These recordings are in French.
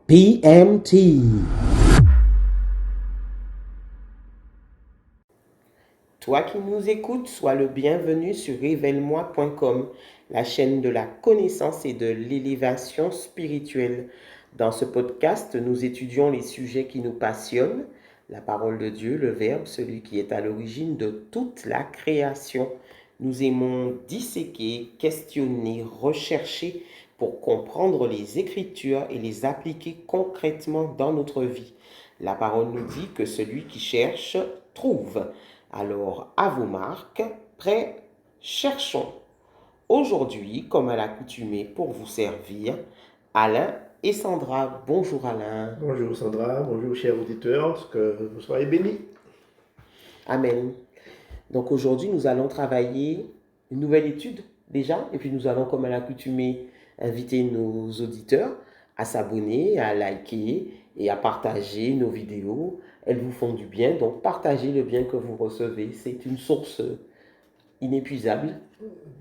PMT. Toi qui nous écoutes, sois le bienvenu sur révèle-moi.com, la chaîne de la connaissance et de l'élévation spirituelle. Dans ce podcast, nous étudions les sujets qui nous passionnent, la parole de Dieu, le Verbe, celui qui est à l'origine de toute la création. Nous aimons disséquer, questionner, rechercher pour comprendre les Écritures et les appliquer concrètement dans notre vie. La parole nous dit que celui qui cherche, trouve. Alors, à vos marques, prêts, cherchons. Aujourd'hui, comme à l'accoutumée pour vous servir, Alain et Sandra. Bonjour Alain. Bonjour Sandra, bonjour chers auditeurs, que vous soyez bénis. Amen. Donc aujourd'hui, nous allons travailler une nouvelle étude déjà, et puis nous allons, comme à l'accoutumée, inviter nos auditeurs à s'abonner, à liker et à partager nos vidéos. Elles vous font du bien, donc partagez le bien que vous recevez. C'est une source inépuisable.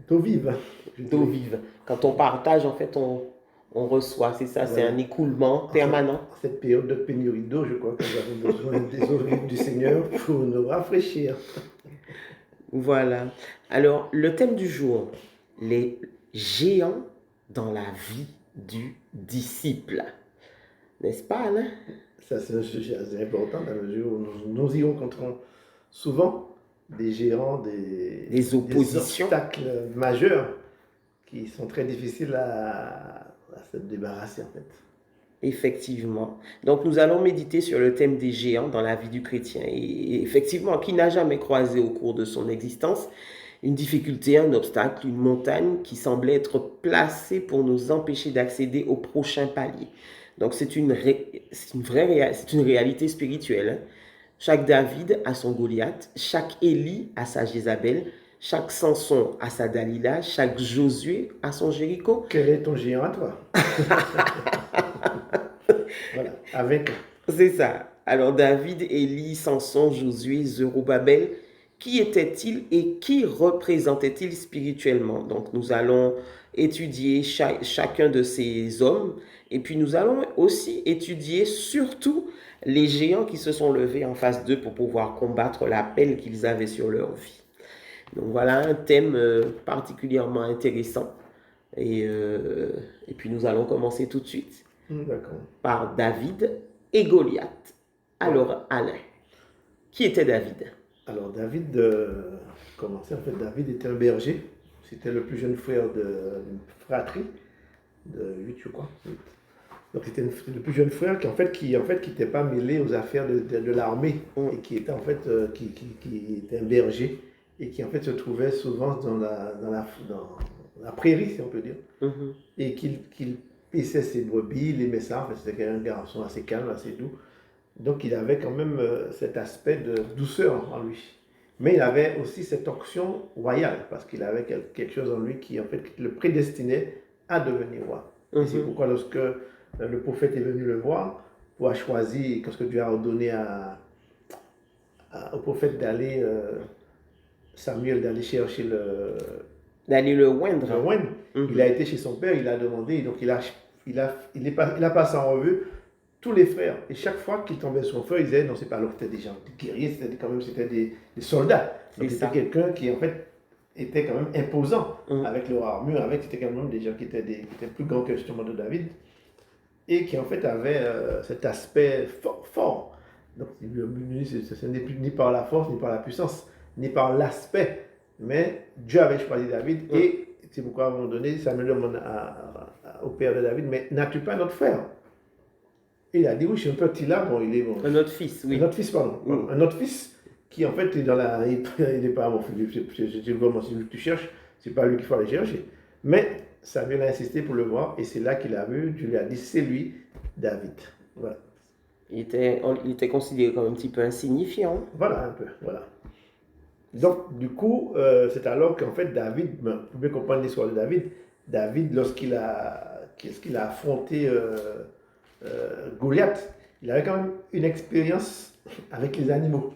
D'eau vive. D'eau vive. Quand on partage, en fait, on reçoit. C'est ça, c'est un écoulement permanent. En cette période de pénurie d'eau, je crois que nous avons besoin des eaux vives du Seigneur pour nous rafraîchir. Voilà. Alors, le thème du jour, les géants dans la vie du disciple. N'est-ce pas, Alain? Ça, c'est un sujet assez important dans la mesure où nous y rencontrons souvent des géants, des oppositions, des obstacles majeurs qui sont très difficiles à se débarrasser en fait. Effectivement. Donc nous allons méditer sur le thème des géants dans la vie du chrétien. Et effectivement, qui n'a jamais croisé au cours de son existence une difficulté, un obstacle, une montagne qui semblait être placée pour nous empêcher d'accéder au prochain palier. Donc c'est une réalité spirituelle. Hein. Chaque David a son Goliath, chaque Élie a sa Jézabel, chaque Samson a sa Dalila, chaque Josué a son Jéricho. Quel est ton géant à toi? Voilà, avec. C'est ça. Alors David, Élie, Samson, Josué, Zorobabel, qui était-il et qui représentait-il spirituellement? Donc nous allons étudier chacun de ces hommes et puis nous allons aussi étudier surtout les géants qui se sont levés en face d'eux pour pouvoir combattre l'appel qu'ils avaient sur leur vie. Donc voilà un thème particulièrement intéressant et puis nous allons commencer tout de suite par David et Goliath. Alors Alain, qui était David? Alors David, commençait en fait, David était un berger, c'était le plus jeune frère d'une fratrie de 8 je crois. 8. Donc c'était le plus jeune frère qui n'était pas mêlé aux affaires de l'armée et qui était en fait qui était un berger et qui en fait se trouvait souvent dans la prairie si on peut dire et qu'il paissait ses brebis, il aimait ça, en fait, c'était un garçon assez calme, assez doux. Donc il avait quand même cet aspect de douceur en lui. Mais il avait aussi cette onction royale, parce qu'il avait quelque chose en lui qui en fait le prédestinait à devenir roi. Et c'est pourquoi lorsque le prophète est venu le voir, pour choisir, lorsque Dieu a ordonné au prophète d'aller, Samuel d'aller chercher d'aller le oindre. Il a été chez son père, il a demandé, donc il a passé en revue tous les frères. Et chaque fois qu'il tombait sur son frère, il disait, non, c'est pas alors, c'était des gens, des guerriers, c'était des soldats. Donc c'était quelqu'un qui, en fait, était quand même imposant, avec leur armure, c'était quand même des gens qui étaient plus grands que justement de David, et qui, en fait, avaient cet aspect fort. Donc, ce n'est plus ni par la force, ni par la puissance, ni par l'aspect, mais Dieu avait choisi David, et c'est pourquoi, à un moment donné, Samuel demande au père de David, mais n'as-tu pas notre frère? Et il a dit, oui, je suis un petit là, bon, il est bon. Un autre fils, oui. Un autre fils, pardon. Un autre fils qui, en fait, est dans la. Il n'est pas bon, c'est vraiment celui que tu cherches, c'est pas lui qu'il faut aller chercher. Mais Samuel a insisté pour le voir, et c'est là qu'il a vu, Dieu lui a dit, c'est lui, David. Voilà. Il était considéré comme un petit peu insignifiant. Voilà, un peu, voilà. Donc, du coup, c'est alors qu'en fait, David, vous pouvez comprendre l'histoire de David. David, lorsqu'il a affronté Goliath, il avait quand même une expérience avec les animaux,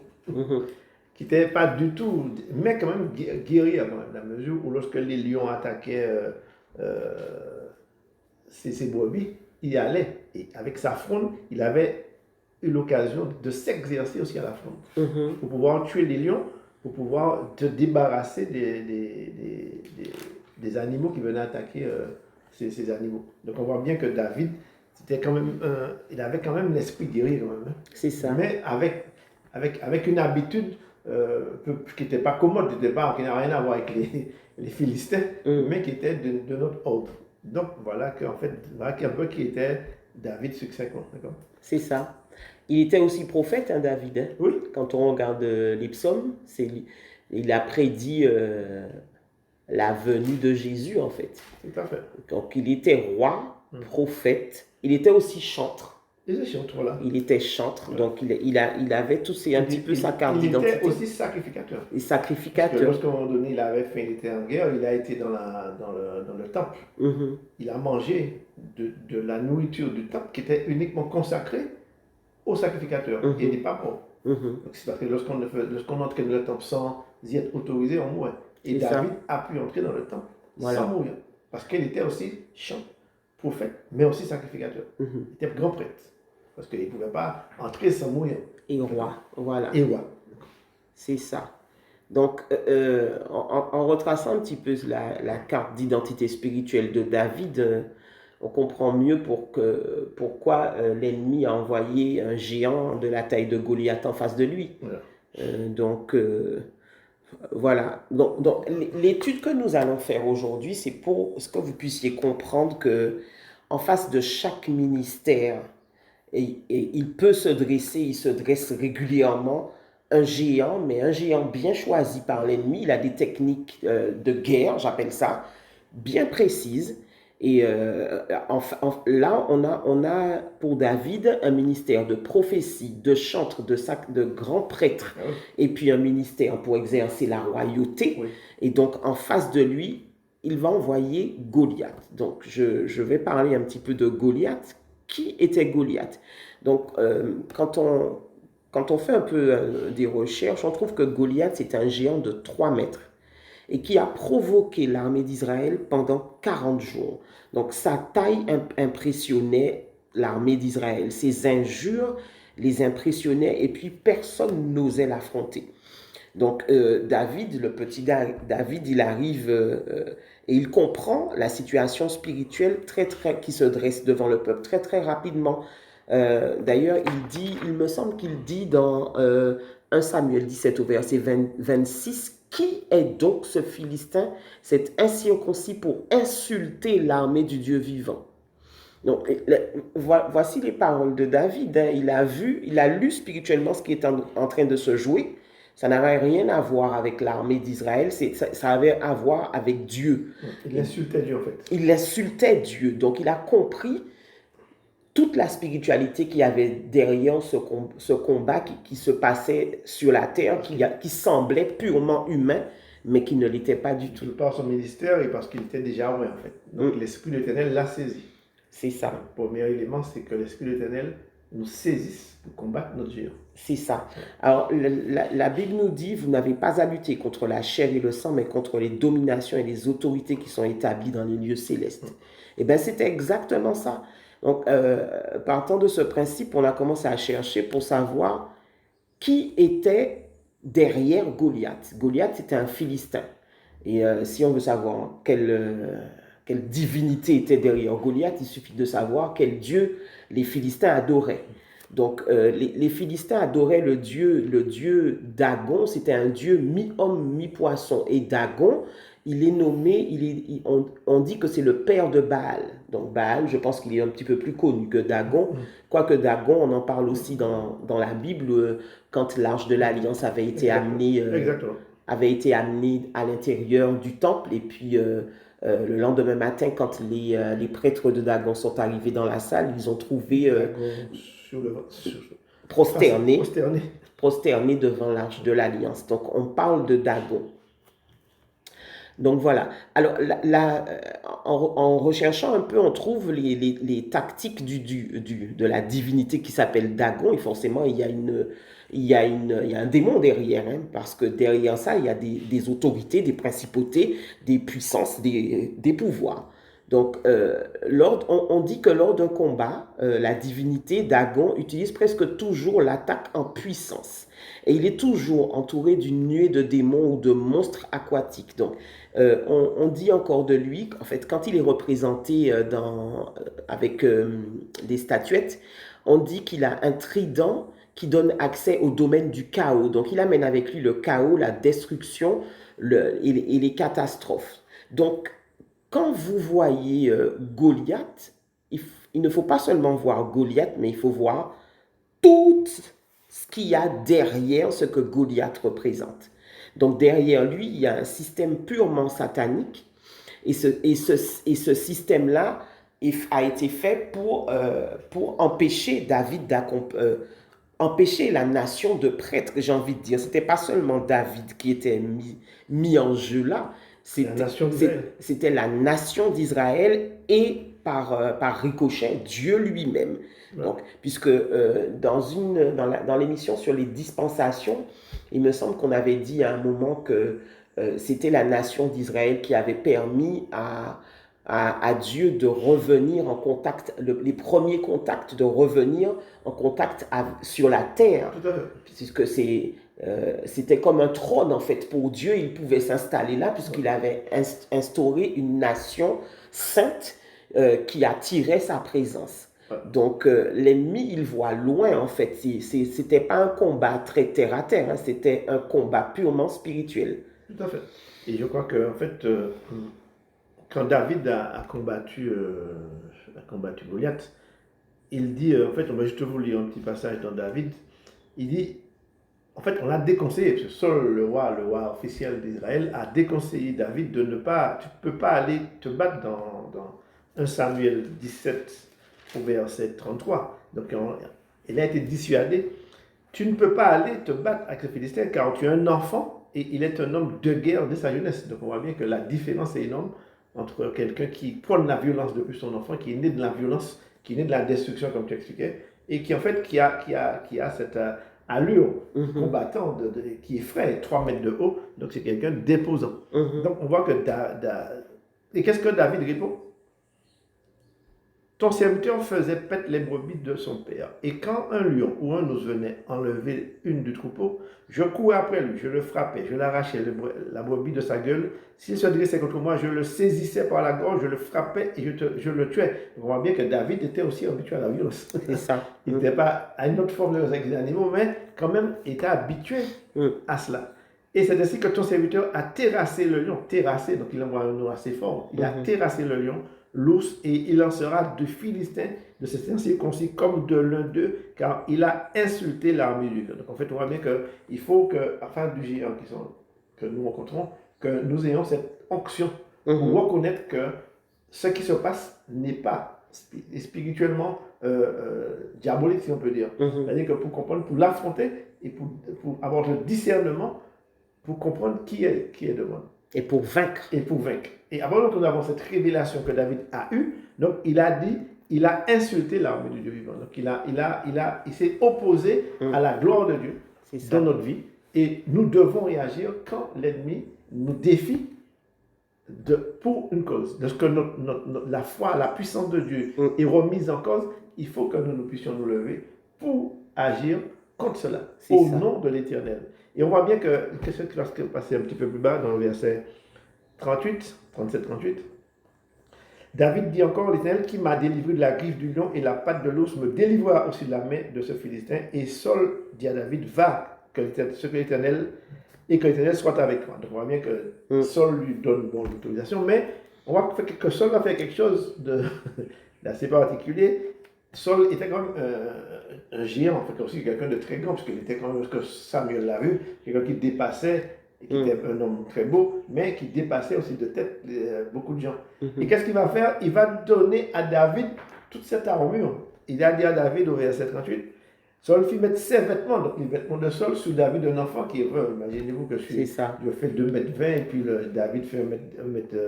qui n'était pas du tout, mais quand même guerrier, quand même, dans la mesure où lorsque les lions attaquaient ses brebis, il y allait. Et avec sa fronde, il avait eu l'occasion de s'exercer aussi à la fronde. Pour pouvoir tuer les lions, pour pouvoir te débarrasser des animaux qui venaient attaquer ces animaux. Donc on voit bien que David, c'était quand même il avait quand même l'esprit guerrier quand même. C'est ça. Mais avec une habitude qui n'était pas commode, qui n'a rien à voir avec les Philistins, mais qui était de notre ordre. Donc voilà qu'en fait, voilà un peu qui était David succinctement. C'est ça. Il était aussi prophète, hein, David. Hein? Oui. Quand on regarde les psaumes, il a prédit la venue de Jésus, en fait. Tout à fait. Donc il était roi, prophète. Il était aussi chantre. Il était chantre, ouais. Donc il avait tout un petit peu sa carte d'identité. Il était aussi sacrificateur. Et sacrificateur. Parce que lorsqu'à un moment donné, il était en guerre, il a été dans le temple. Il a mangé de la nourriture du temple qui était uniquement consacrée au sacrificateur. Et il n'est pas mort. Donc c'est parce que lorsqu'on entrait dans le temple sans y être autorisé, on mourait. Et David a pu entrer dans le temple sans mourir. Parce qu'il était aussi chantre, prophète, mais aussi sacrificateur. Il était grand prêtre. Parce qu'il ne pouvait pas entrer sans mourir. Et roi, voilà. Et roi. C'est ça. Donc, en retraçant un petit peu la carte d'identité spirituelle de David, on comprend mieux pourquoi l'ennemi a envoyé un géant de la taille de Goliath en face de lui. Voilà. Voilà. Donc, l'étude que nous allons faire aujourd'hui, c'est pour ce que vous puissiez comprendre que en face de chaque ministère, et il peut se dresser, il se dresse régulièrement un géant, mais un géant bien choisi par l'ennemi. Il a des techniques de guerre, j'appelle ça, bien précises. Et là, on a pour David un ministère de prophétie, de chantre, de grand prêtre, et puis un ministère pour exercer la royauté. Oui. Et donc, en face de lui, il va envoyer Goliath. Donc, je vais parler un petit peu de Goliath. Qui était Goliath? Donc, quand on fait un peu des recherches, on trouve que Goliath, c'est un géant de 3 mètres et qui a provoqué l'armée d'Israël pendant 40 jours. Donc, sa taille impressionnait l'armée d'Israël. Ses injures les impressionnaient et puis personne n'osait l'affronter. Donc, David, le petit David, il arrive et il comprend la situation spirituelle qui se dresse devant le peuple très, très rapidement. D'ailleurs, il me semble qu'il dit dans 1 Samuel 17 au verset 26, « Qui est donc ce Philistin, cet incirconcis pour insulter l'armée du Dieu vivant ?» Donc, voici les paroles de David. Hein. Il a lu spirituellement ce qui est en train de se jouer. Ça n'avait rien à voir avec l'armée d'Israël, ça avait à voir avec Dieu. Il insultait Dieu en fait. Il insultait Dieu. Donc il a compris toute la spiritualité qu'il y avait derrière ce combat qui se passait sur la terre, qui semblait purement humain, mais qui ne l'était pas du tout. Par son ministère et parce qu'il était déjà roi en fait. Donc l'Esprit de l'Éternel l'a saisi. C'est ça. Le premier élément, c'est que l'Esprit de l'Éternel nous saisisse pour combattre notre géant. C'est ça. Alors, la Bible nous dit, vous n'avez pas à lutter contre la chair et le sang, mais contre les dominations et les autorités qui sont établies dans les lieux célestes. Et bien, c'était exactement ça. Donc, partant de ce principe, on a commencé à chercher pour savoir qui était derrière Goliath. Goliath, c'était un Philistin. Et si on veut savoir quelle divinité était derrière Goliath, il suffit de savoir quel dieu les Philistins adoraient. Donc, les Philistins adoraient le dieu Dagon. C'était un dieu mi-homme, mi-poisson. Et Dagon, il est nommé, on dit que c'est le père de Baal. Donc, Baal, je pense qu'il est un petit peu plus connu que Dagon. Quoique Dagon, on en parle aussi dans la Bible, quand l'Arche de l'Alliance avait été amenée à l'intérieur du temple. Et puis, le lendemain matin, quand les prêtres de Dagon sont arrivés dans la salle, ils ont trouvé prosterné devant l'Arche de l'Alliance. Donc, on parle de Dagon. Donc voilà. Alors, en recherchant un peu, on trouve les tactiques de la divinité qui s'appelle Dagon, et forcément, il y a un démon derrière, hein, parce que derrière ça, il y a des autorités, des principautés, des puissances, des pouvoirs. Donc, on dit que lors d'un combat, la divinité Dagon utilise presque toujours l'attaque en puissance. Et il est toujours entouré d'une nuée de démons ou de monstres aquatiques. Donc, on dit encore de lui, en fait, quand il est représenté avec des statuettes, on dit qu'il a un trident qui donne accès au domaine du chaos. Donc, il amène avec lui le chaos, la destruction et les catastrophes. Donc, quand vous voyez Goliath, il ne faut pas seulement voir Goliath, mais il faut voir tout ce qu'il y a derrière ce que Goliath représente. Donc derrière lui, il y a un système purement satanique et ce système-là a été fait pour empêcher David empêcher la nation de prêtres, j'ai envie de dire. C'était pas seulement David qui était mis en jeu là, c'était la nation d'Israël et par ricochet, Dieu lui-même. Ouais. Donc, puisque dans l'émission sur les dispensations, il me semble qu'on avait dit à un moment que c'était la nation d'Israël qui avait permis à Dieu de revenir en contact, les premiers contacts de revenir en contact sur la terre. Puisque c'était comme un trône en fait pour Dieu, il pouvait s'installer là puisqu'il avait instauré une nation sainte qui attirait sa présence. Donc l'ennemi, il voit loin en fait. C'était pas un combat très terre à terre, hein, c'était un combat purement spirituel. Tout à fait. Et je crois que en fait, quand David a combattu Goliath, il dit, en fait, on va juste vous lire un petit passage dans David. Il dit, en fait, on l'a déconseillé, parce que Saul, le roi officiel d'Israël, a déconseillé David de ne pas, tu ne peux pas aller te battre dans 1 Samuel 17 au verset 33. Donc, il a été dissuadé. Tu ne peux pas aller te battre avec le Philistin car tu es un enfant et il est un homme de guerre dès sa jeunesse. Donc, on voit bien que la différence est énorme entre quelqu'un qui prône la violence depuis son enfant, qui est né de la violence, qui est né de la destruction, comme tu expliquais, et qui, en fait, qui a cette allure combattant qui est frais, 3 mètres de haut. Donc, c'est quelqu'un d'imposant. Donc, on voit que et qu'est-ce que David répond? Ton serviteur faisait paître les brebis de son père. Et quand un lion ou un ours venait enlever une du troupeau, je courais après lui, je le frappais, je l'arrachais la brebis de sa gueule. S'il se dressait contre moi, je le saisissais par la gorge, je le frappais et je le tuais. Donc on voit bien que David était aussi habitué à la violence. C'est ça. Il n'était pas à une autre forme de violence avec les animaux, mais quand même il était habitué à cela. Et c'est ainsi que ton serviteur a terrassé le lion. Terrassé, donc il envoie un mot assez fort. Il a terrassé le lion, l'ours, et il en sera de Philistins, de ces incirconcis, comme de l'un d'eux, car il a insulté l'armée du Dieu. Donc en fait, on voit bien qu'il faut que, afin du géant que nous rencontrons, que nous ayons cette onction pour reconnaître que ce qui se passe n'est pas spirituellement diabolique, si on peut dire. C'est-à-dire que pour comprendre, pour l'affronter et pour avoir le discernement, pour comprendre qui est devant nous. Et pour vaincre. Et avant que nous avons cette révélation que David a eue, donc il a insulté l'armée du Dieu vivant. Donc il s'est opposé à la gloire de Dieu dans notre vie. Et nous devons réagir quand l'ennemi nous défie pour une cause. Lorsque la foi, la puissance de Dieu est remise en cause, il faut que nous puissions nous lever pour agir contre cela, au nom de l'Éternel. Et on voit bien que, qu'est-ce qui va se passer un petit peu plus bas dans le verset 37-38. David dit encore, l'Éternel qui m'a délivré de la griffe du lion et la patte de l'ours me délivrera aussi de la main de ce Philistin. Et Saul dit à David, va, que l'Éternel soit avec toi. Donc on voit bien que Saul lui donne l'autorisation, mais on voit que Saul va faire quelque chose d'assez particulier. Saul était quand même un géant, en fait, aussi quelqu'un de très grand, parce qu'il était quand même, parce que Samuel l'a vu, quelqu'un qui dépassait, qui était un homme très beau, mais qui dépassait aussi de tête beaucoup de gens. Et qu'est-ce qu'il va faire? Il va donner à David toute cette armure. Il a dit à David au verset 38, Saul fit mettre ses vêtements, donc les vêtements de Saul, sur David, un enfant qui est heureux. Imaginez-vous que C'est ça. je fais 2,20 m et puis David fait 1 m,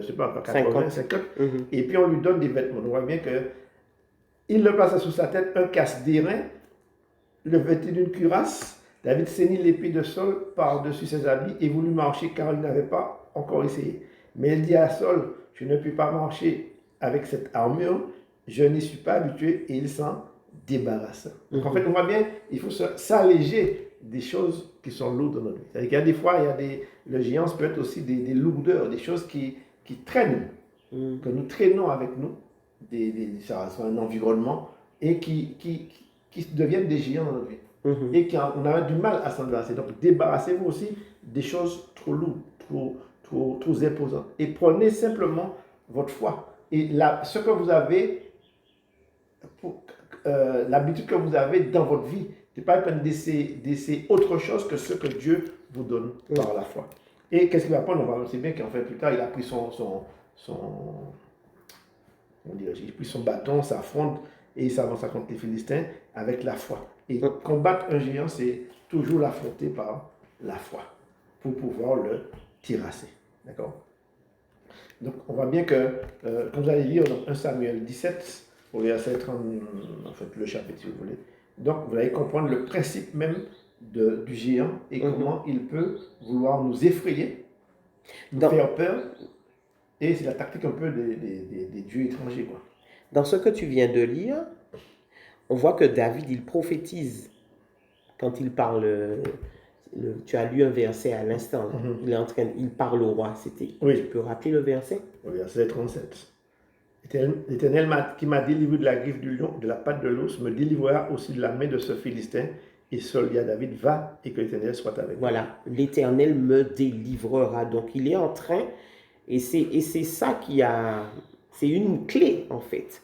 je sais pas, 80, 50. 50. Mhm. Et puis on lui donne des vêtements. On voit bien qu'il le plaça sous sa tête un casse d'airain, le vêtit d'une cuirasse. David ceignit l'épée de Saul par-dessus ses habits et voulut marcher car il n'avait pas encore essayé. Mais il dit à Saul, je ne puis pas marcher avec cette armure, je n'y suis pas habitué, et il s'en débarrasse. Donc en fait, on voit bien, il faut s'alléger des choses qui sont lourdes dans notre vie. C'est-à-dire qu'il y a des fois, le géant peut être aussi des lourdeurs, des choses qui traînent, que nous traînons avec nous, ça soit un environnement, et qui deviennent des géants dans notre vie. Et qu'on a du mal à s'en débarrasser. Donc débarrassez-vous aussi des choses trop lourdes, trop imposantes. Et prenez simplement votre foi. Et ce que vous avez, l'habitude que vous avez dans votre vie, ne pas prendre d'essayer autre chose que ce que Dieu vous donne par la foi. Et qu'est-ce qu'il va prendre? On va aussi bien qu'en fait plus tard, il a pris il a pris son bâton, sa fronde, et il s'avance contre les Philistins avec la foi. Et combattre un géant, c'est toujours l'affronter par la foi pour pouvoir le terrasser. D'accord? Donc, on voit bien que, quand vous allez lire donc, 1 Samuel 17, au verset 30, en fait, le chapitre, si vous voulez, donc vous allez comprendre le principe même du géant et comment il peut vouloir nous effrayer, nous faire peur. Et c'est la tactique un peu des dieux étrangers, quoi. Dans ce que tu viens de lire, on voit que David, il prophétise quand il parle. Tu as lu un verset à l'instant. Il parle au roi. Oui. Tu peux rappeler le verset? Au verset 37. L'Éternel qui m'a délivré de la griffe du lion, de la patte de l'ours, me délivrera aussi de la main de ce Philistin. Et Saul dit à David, va et que l'Éternel soit avec toi. Voilà, l'Éternel me délivrera. Donc il est en train, et c'est ça c'est une clé en fait.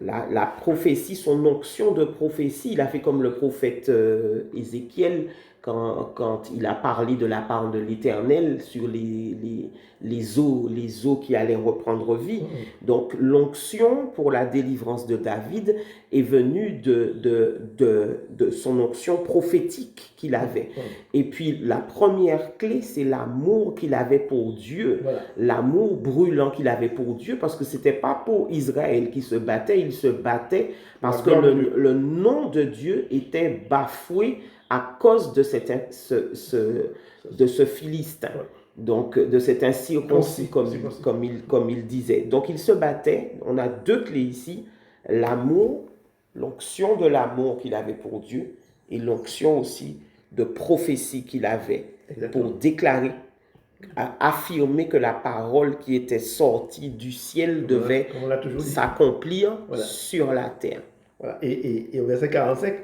La prophétie, son onction de prophétie, il a fait comme le prophète Ézéchiel quand il a parlé de la part de l'Éternel sur les eaux qui allaient reprendre vie. Donc l'onction pour la délivrance de David est venue de son onction prophétique qu'il avait. Et puis la première clé, c'est l'amour qu'il avait pour Dieu, l'amour brûlant qu'il avait pour Dieu, parce que c'était pas pour Israël qu'il se battait, il se battait parce que le nom de Dieu était bafoué à cause de ce Philistin, donc de cet incirconcis, comme il disait. Donc il se battait. On a deux clés ici, l'amour, l'onction de l'amour qu'il avait pour Dieu, et l'onction aussi de prophétie qu'il avait pour déclarer, affirmer que la parole qui était sortie du ciel devait s'accomplir sur la terre. Voilà. Et au verset 45,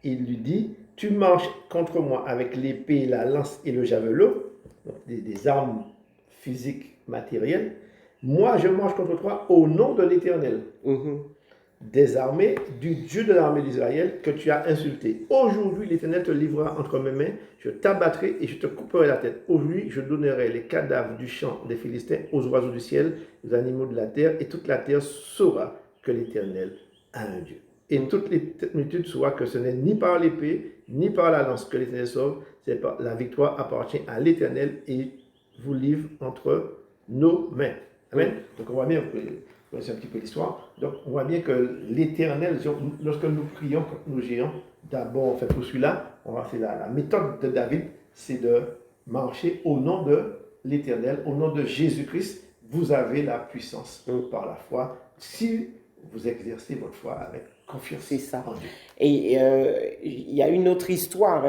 il lui dit, tu marches contre moi avec l'épée, la lance et le javelot, donc des armes physiques, matérielles. Moi, je marche contre toi au nom de l'Éternel, des armées, du Dieu de l'armée d'Israël que tu as insulté. Aujourd'hui, l'Éternel te livrera entre mes mains, je t'abattrai et je te couperai la tête. Aujourd'hui, je donnerai les cadavres du champ des Philistins aux oiseaux du ciel, aux animaux de la terre, et toute la terre saura que l'Éternel a un Dieu. Et toute multitude saura que ce n'est ni par l'épée, ni par la lance que l'Éternel sauve, la victoire appartient à l'Éternel et vous livre entre nos mains. Amen. Donc on voit bien, c'est un petit peu l'histoire. Donc on voit bien que l'Éternel, lorsque nous prions, quand nous géons, d'abord on fait pour celui-là, on va faire la méthode de David, c'est de marcher au nom de l'Éternel, au nom de Jésus-Christ. Vous avez la puissance par la foi. Si vous exercez votre foi avec confiance. C'est ça. Et il y a une autre histoire.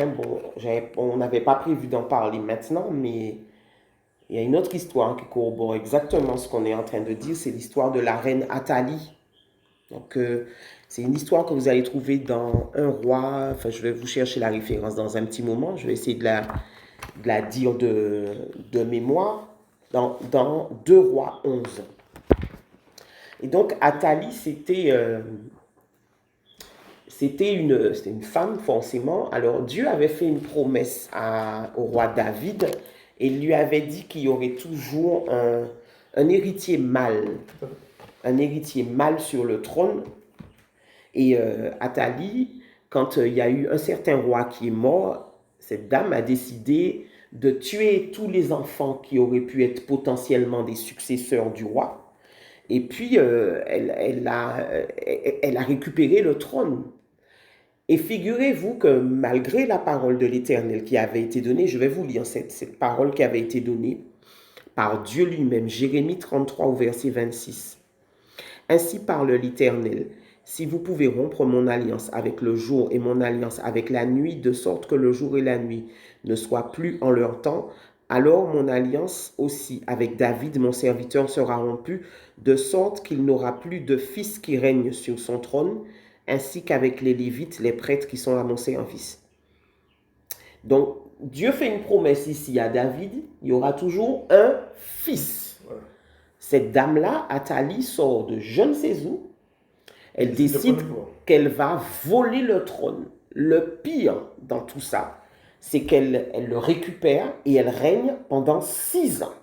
On n'avait pas prévu d'en parler maintenant, mais il y a une autre histoire qui corrobore exactement ce qu'on est en train de dire. C'est l'histoire de la reine Athalie. Donc, c'est une histoire que vous allez trouver dans Un roi. Enfin, je vais vous chercher la référence dans un petit moment. Je vais essayer de la dire de mémoire. Dans 2 Rois 11. Et donc, Athalie, c'était une femme, forcément. Alors, Dieu avait fait une promesse au roi David et il lui avait dit qu'il y aurait toujours un héritier mâle. Un héritier mâle sur le trône. Et Athalie, quand il y a eu un certain roi qui est mort, cette dame a décidé de tuer tous les enfants qui auraient pu être potentiellement des successeurs du roi. Et puis, elle a récupéré le trône. Et figurez-vous que malgré la parole de l'Éternel qui avait été donnée, je vais vous lire cette parole qui avait été donnée par Dieu lui-même, Jérémie 33 au verset 26. Ainsi parle l'Éternel, si vous pouvez rompre mon alliance avec le jour et mon alliance avec la nuit, de sorte que le jour et la nuit ne soient plus en leur temps, alors mon alliance aussi avec David, mon serviteur, sera rompue, de sorte qu'il n'aura plus de fils qui règne sur son trône, ainsi qu'avec les Lévites, les prêtres qui sont à mon service. Donc, Dieu fait une promesse ici à David, il y aura toujours un fils. Voilà. Cette dame-là, Athalie, sort de je ne sais où. Elle Décide de décide prendre le pouvoir. qu'elle va voler le trône. Le pire dans tout ça, c'est qu'elle le récupère et elle règne pendant 6 ans.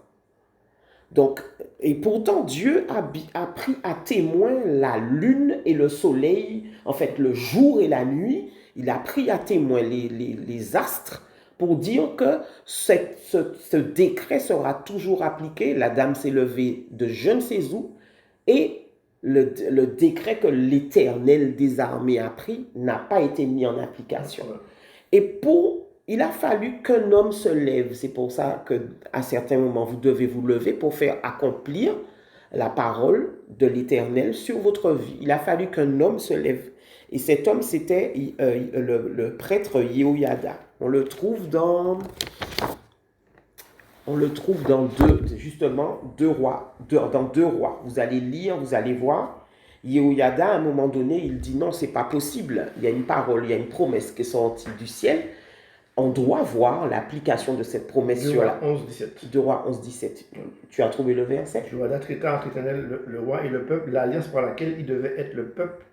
Donc, et pourtant, Dieu a pris à témoin la lune et le soleil, en fait, le jour et la nuit. Il a pris à témoin les astres pour dire que ce décret sera toujours appliqué. La dame s'est levée de je ne sais où et le décret que l'Éternel des armées a pris n'a pas été mis en application. Voilà. Et il a fallu qu'un homme se lève. C'est pour ça qu'à certains moments, vous devez vous lever pour faire accomplir la parole de l'Éternel sur votre vie. Il a fallu qu'un homme se lève. Et cet homme, c'était le prêtre Yehoyada. On le trouve dans deux rois. Dans deux rois. Vous allez lire, vous allez voir. Yehoyada, à un moment donné, il dit non, c'est pas possible. Il y a une parole, il y a une promesse qui est sortie du ciel. On doit voir l'application de cette promesse sur la... 11-17. 2 Rois 11-17. Tu as trouvé le verset? Jehoiada traita entre l'Éternel, le roi et le peuple, l'alliance par laquelle il devait être le peuple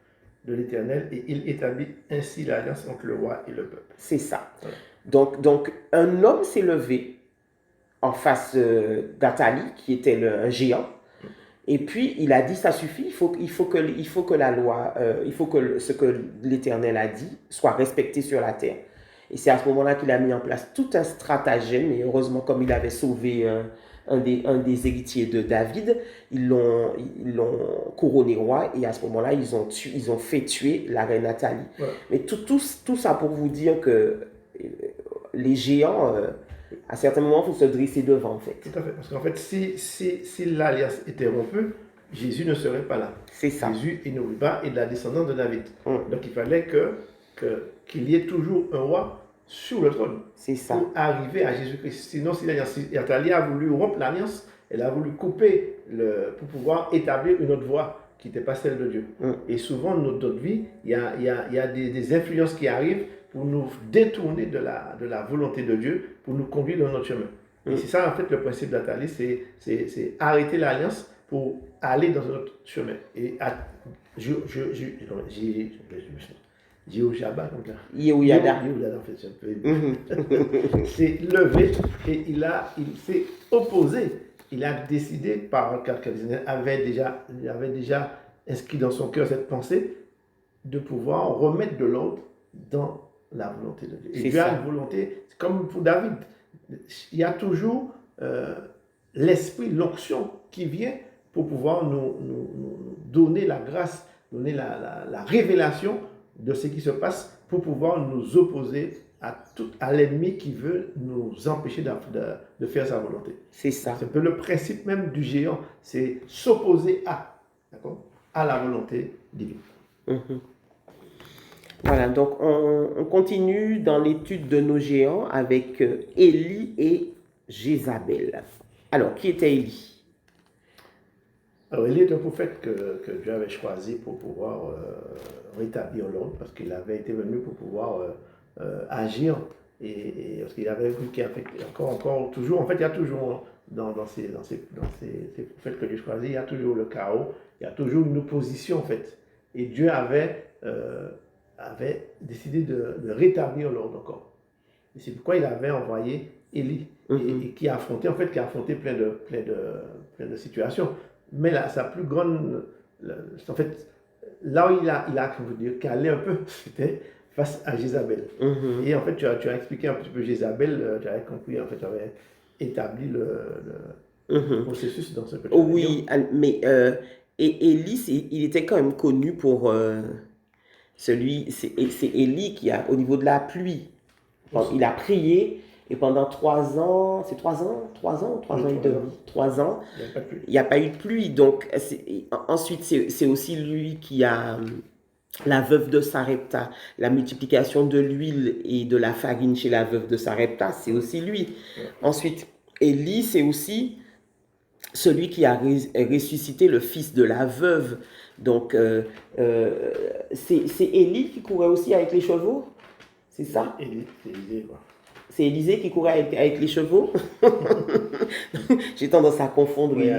de l'Éternel, et il établit ainsi l'alliance entre le roi et le peuple. C'est ça. Voilà. Donc, un homme s'est levé en face d'Athalie, qui était un géant, et puis il a dit, ça suffit, il faut que la loi, il faut que ce que l'Éternel a dit soit respecté sur la terre. Et c'est à ce moment-là qu'il a mis en place tout un stratagème, et heureusement, comme il avait sauvé un des héritiers de David, ils l'ont couronné roi, et à ce moment-là, ils ont fait tuer la reine Athalie. Voilà. Mais tout ça pour vous dire que les géants, à certains moments, il faut se dresser devant, en fait. Tout à fait. Parce qu'en fait, si l'alliance était rompue, Jésus ne serait pas là. C'est ça. Jésus est Nourriba et de la descendance de David. Mm. Donc il fallait qu'il y ait toujours un roi sur le trône C'est ça. pour arriver à Jésus-Christ. Sinon, si Athalie a voulu rompre l'alliance, elle a voulu couper pour pouvoir établir une autre voie qui n'était pas celle de Dieu. Mm. Et souvent, dans notre vie, il y a des influences qui arrivent pour nous détourner de la volonté de Dieu, pour nous conduire dans notre chemin. Et c'est ça, en fait, le principe d'Athalie, c'est arrêter l'alliance pour aller dans un autre chemin. Et Yehoyada, comme ça. Yehoyada. Yehoyada, en fait, c'est un peu... s'est levé et il s'est opposé. Il a décidé, par quelqu'un il avait déjà inscrit dans son cœur cette pensée de pouvoir remettre de l'ordre dans la volonté de Dieu. Et Dieu a une volonté, c'est comme pour David. Il y a toujours l'esprit, l'onction qui vient pour pouvoir nous donner la grâce, donner la révélation de ce qui se passe pour pouvoir nous opposer à l'ennemi qui veut nous empêcher de faire sa volonté. C'est ça. C'est un peu le principe même du géant, c'est s'opposer à la volonté divine. Mm-hmm. Voilà, donc on continue dans l'étude de nos géants avec Élie et Jézabel. Alors, qui était Élie? Alors, Élie est un prophète que Dieu avait choisi pour pouvoir rétablir l'ordre, parce qu'il avait été venu pour pouvoir agir, et parce qu'il avait vu qu'il y avait encore toujours, en fait, il y a toujours dans ces prophètes que Dieu choisit, il y a toujours le chaos, il y a toujours une opposition, en fait. Et Dieu avait décidé de rétablir l'ordre encore. Et c'est pourquoi il avait envoyé Élie, et qui a affronté plein de situations. Mais là, sa plus grande, en fait, là où il a calé un peu, c'était face à Jézabel. Mhm. Et en fait, tu as expliqué un petit peu Jézabel, tu avais compris, en fait, tu avais établi le Mhm. processus dans ce que tu avais dit. Oui, mais et Élie, il était quand même connu pour c'est Élie qui a, au niveau de la pluie, Aussi. il a prié et pendant 3 ans, c'est 3 ans, 3 ans, trois Oui, ans et tu vois, demi, 3 ans, il n'y a pas de pluie. il n'y a pas eu de pluie. Donc, ensuite, c'est aussi lui qui a la veuve de Sarepta, la multiplication de l'huile et de la farine chez la veuve de Sarepta, c'est aussi lui. Ouais. Ensuite, Élie, c'est aussi celui qui a ressuscité le fils de la veuve. Donc, c'est Élie qui courait aussi avec les chevaux, c'est ça? C'est Élysée, quoi. C'est Élisée qui courait avec les chevaux. J'ai tendance à confondre Oui,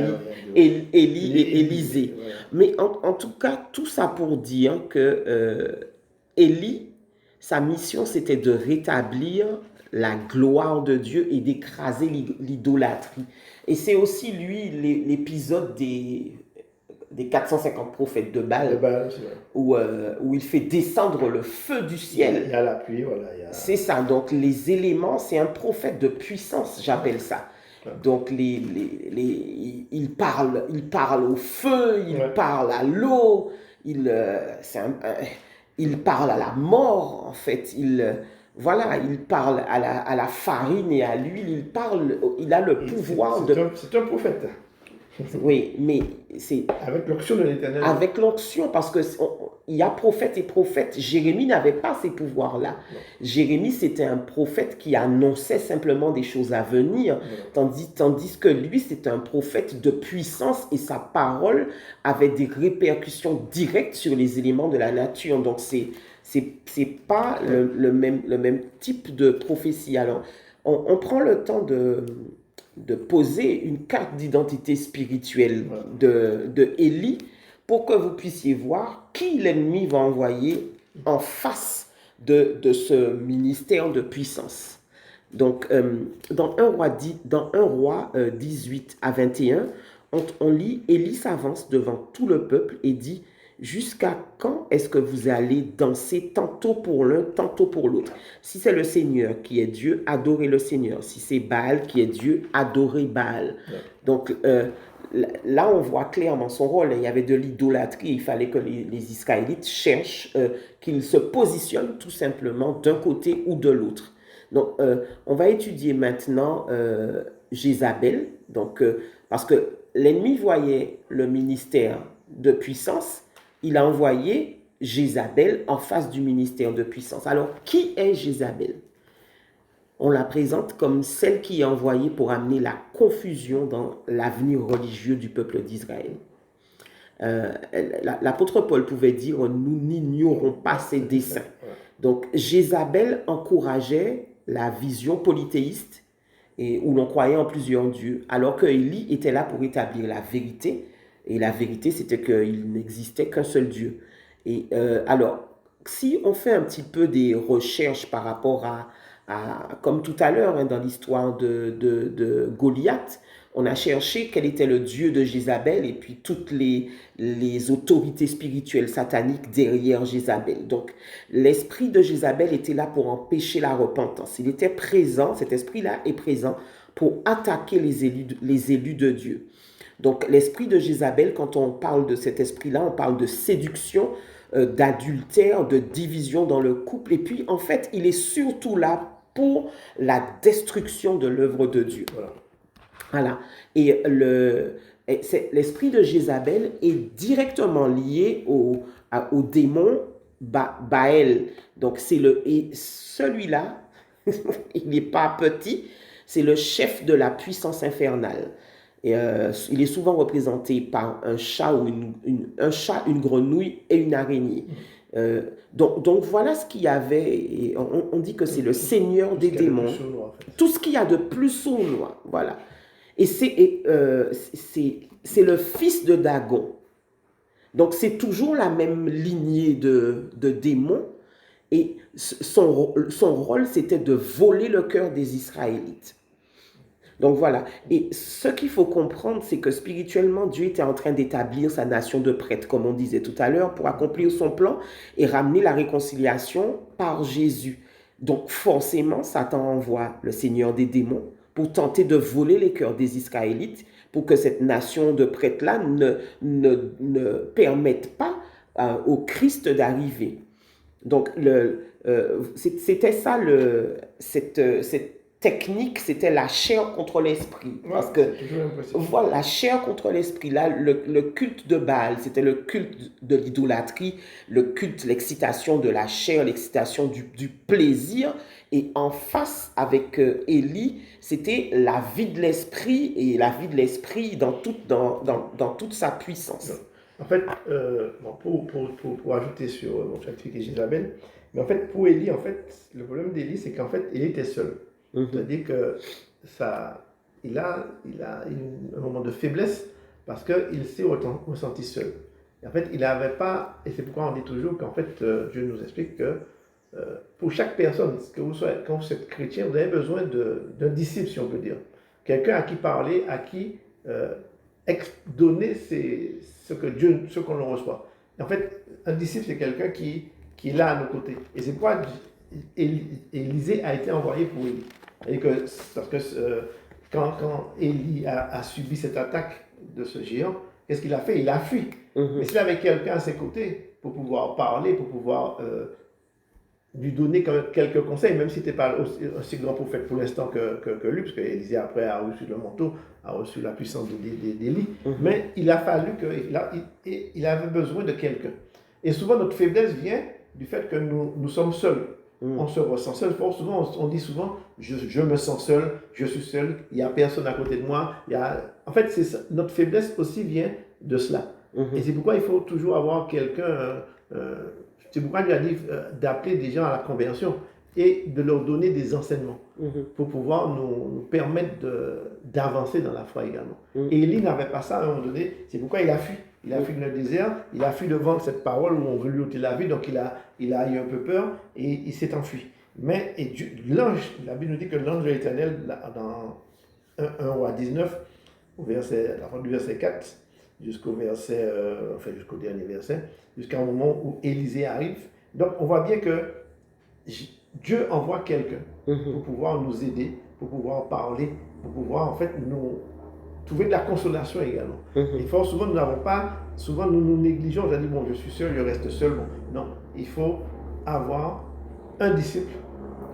Élie et Élysée, Élisée. voilà. Mais en tout cas, tout ça pour dire que Élie, sa mission, c'était de rétablir la gloire de Dieu et d'écraser l'idolâtrie. Et c'est aussi lui l'épisode des 450 prophètes de De Baal, base, ouais. où il fait descendre le feu du Il ciel. y a la pluie, voilà. C'est ça, donc les éléments, c'est un prophète de puissance, j'appelle ça. Ouais. Donc il parle au feu, il Ouais. parle à l'eau, il parle à la mort, en fait. Voilà, il parle à la farine et à l'huile, il a le pouvoir de... C'est un prophète. Oui, mais c'est Avec l'onction de l'Éternel. avec l'onction, parce que il y a prophète et prophète. Jérémie n'avait pas ces pouvoirs-là. Non. Jérémie, c'était un prophète qui annonçait simplement des choses à venir, tandis que lui, c'était un prophète de puissance et sa parole avait des répercussions directes sur les éléments de la nature. Donc, c'est pas le même type de prophétie. Alors, on prend le temps de poser une carte d'identité spirituelle de Élie pour que vous puissiez voir qui l'ennemi va envoyer en face de ce ministère de puissance. Donc, dans 1 roi 18 à 21, on lit « Élie s'avance devant tout le peuple et dit « Jusqu'à quand est-ce que vous allez danser tantôt pour l'un, tantôt pour l'autre? Si c'est le Seigneur qui est Dieu, adorez le Seigneur. Si c'est Baal qui est Dieu, adorez Baal. » Donc, là, on voit clairement son rôle. Il y avait de l'idolâtrie. Il fallait que les Israélites cherchent, qu'ils se positionnent tout simplement d'un côté ou de l'autre. Donc, on va étudier maintenant Jézabel. Donc, parce que l'ennemi voyait le ministère de puissance, il a envoyé Jézabel en face du ministère de puissance. Alors, qui est Jézabel? On la présente comme celle qui est envoyée pour amener la confusion dans l'avenir religieux du peuple d'Israël. L'apôtre Paul pouvait dire « Nous n'ignorons pas ses desseins ». Donc, Jézabel encourageait la vision polythéiste où l'on croyait en plusieurs dieux, alors que Élie était là pour établir la vérité. Et la vérité, c'était qu'il n'existait qu'un seul Dieu. Et alors, si on fait un petit peu des recherches par rapport comme tout à l'heure, dans l'histoire de Goliath, on a cherché quel était le dieu de Jézabel et puis toutes les autorités spirituelles sataniques derrière Jézabel. Donc, l'esprit de Jézabel était là pour empêcher la repentance. Il était présent, cet esprit-là est présent pour attaquer les élus de Dieu. Donc, l'esprit de Jézabel, quand on parle de cet esprit-là, on parle de séduction, d'adultère, de division dans le couple. Et puis, en fait, il est surtout là pour la destruction de l'œuvre de Dieu. Voilà. Et l'esprit de Jézabel est directement lié au démon Baal. Donc, et celui-là, il n'est pas petit, c'est le chef de la puissance infernale. Et, il est souvent représenté par un chat, une grenouille et une araignée. Donc voilà ce qu'il y avait. Et on dit que c'est le seigneur des démons. Tout ce qu'il y a de plus sournois. Voilà. Et c'est le fils de Dagon. Donc c'est toujours la même lignée de démons. Et son rôle, c'était de voler le cœur des Israélites. Donc voilà. Et ce qu'il faut comprendre, c'est que spirituellement, Dieu était en train d'établir sa nation de prêtres, comme on disait tout à l'heure, pour accomplir son plan et ramener la réconciliation par Jésus. Donc forcément, Satan envoie le Seigneur des démons pour tenter de voler les cœurs des Israélites, pour que cette nation de prêtres-là ne permette pas au Christ d'arriver. Donc, c'était ça, cette technique, c'était la chair contre l'esprit. Ouais, Parce que, c'est toujours impossible. voilà, la chair contre l'esprit. Là, le culte de Baal, c'était le culte de l'idolâtrie, le culte, l'excitation de la chair, l'excitation du plaisir. Et en face, avec Élie, c'était la vie de l'esprit, et la vie de l'esprit dans toute sa puissance. En fait, bon, pour ajouter sur votre activité Jézabel, mais en fait, pour Élie, en fait, le problème d'Élie, c'est qu'en fait, il était seul. C'est-à-dire que il a un moment de faiblesse parce qu'il s'est ressenti seul. Et en fait, il n'avait pas, et c'est pourquoi on dit toujours qu'en fait, Dieu nous explique que pour chaque personne, quand vous êtes chrétien, vous avez besoin d'un disciple, si on peut dire. Quelqu'un à qui parler, à qui donner ce qu'on en reçoit. Et en fait, un disciple, c'est quelqu'un qui est là à nos côtés. Et c'est pourquoi Élisée a été envoyé pour Élie. Parce que quand Élie a subi cette attaque de ce géant, qu'est-ce qu'il a fait? Il a fui. Mais s'il avait quelqu'un à ses côtés pour pouvoir parler, pour pouvoir lui donner quand même quelques conseils, même si tu n'es pas aussi grand prophète pour l'instant que lui, parce qu'Élisée après a reçu le manteau, a reçu la puissance d'Élie, mais il a fallu qu'il avait besoin de quelqu'un. Et souvent notre faiblesse vient du fait que nous sommes seuls. On se ressent seul. Souvent, on dit souvent, je me sens seul, je suis seul, il n'y a personne à côté de moi. En fait, notre faiblesse aussi vient de cela. Et c'est pourquoi il faut toujours avoir quelqu'un. C'est pourquoi il a dit d'appeler des gens à la conversion et de leur donner des enseignements pour pouvoir nous permettre d'avancer dans la foi également. Et Élie n'avait pas ça à un moment donné, c'est pourquoi il a fui. Il a fui dans le désert, il a fui devant cette parole où on veut lui ôter la vie, donc il a eu un peu peur et il s'est enfui. Mais l'ange, la Bible nous dit que l'ange de l'Éternel, dans 1 roi 19, à partir du verset 4, jusqu'au dernier verset, jusqu'à un moment où Élisée arrive. Donc on voit bien que Dieu envoie quelqu'un pour pouvoir nous aider, pour pouvoir parler, pour pouvoir en fait nous trouver de la consolation également. Et fort souvent nous négligeons, on dit bon je suis seul, je reste seul. Bon. Non, il faut avoir un disciple,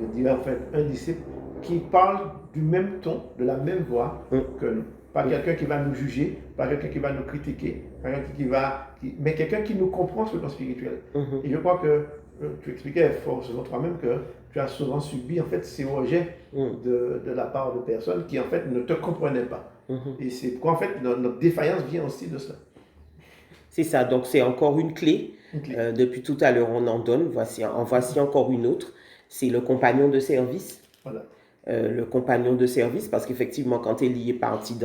je dirais en fait un disciple qui parle du même ton, de la même voix que nous. Pas quelqu'un qui va nous juger, pas quelqu'un qui va nous critiquer, pas quelqu'un mais quelqu'un qui nous comprend sur le plan spirituel. Et je crois que tu expliquais forcément toi-même que tu as souvent subi en fait ces rejets de la part de personnes qui en fait ne te comprenaient pas. Et c'est pourquoi en fait notre défaillance vient aussi de cela. C'est ça, donc c'est encore une clé. Depuis tout à l'heure on en donne, voici encore une autre, c'est le compagnon de service. Voilà. Le compagnon de service, parce qu'effectivement, quand Élie est parti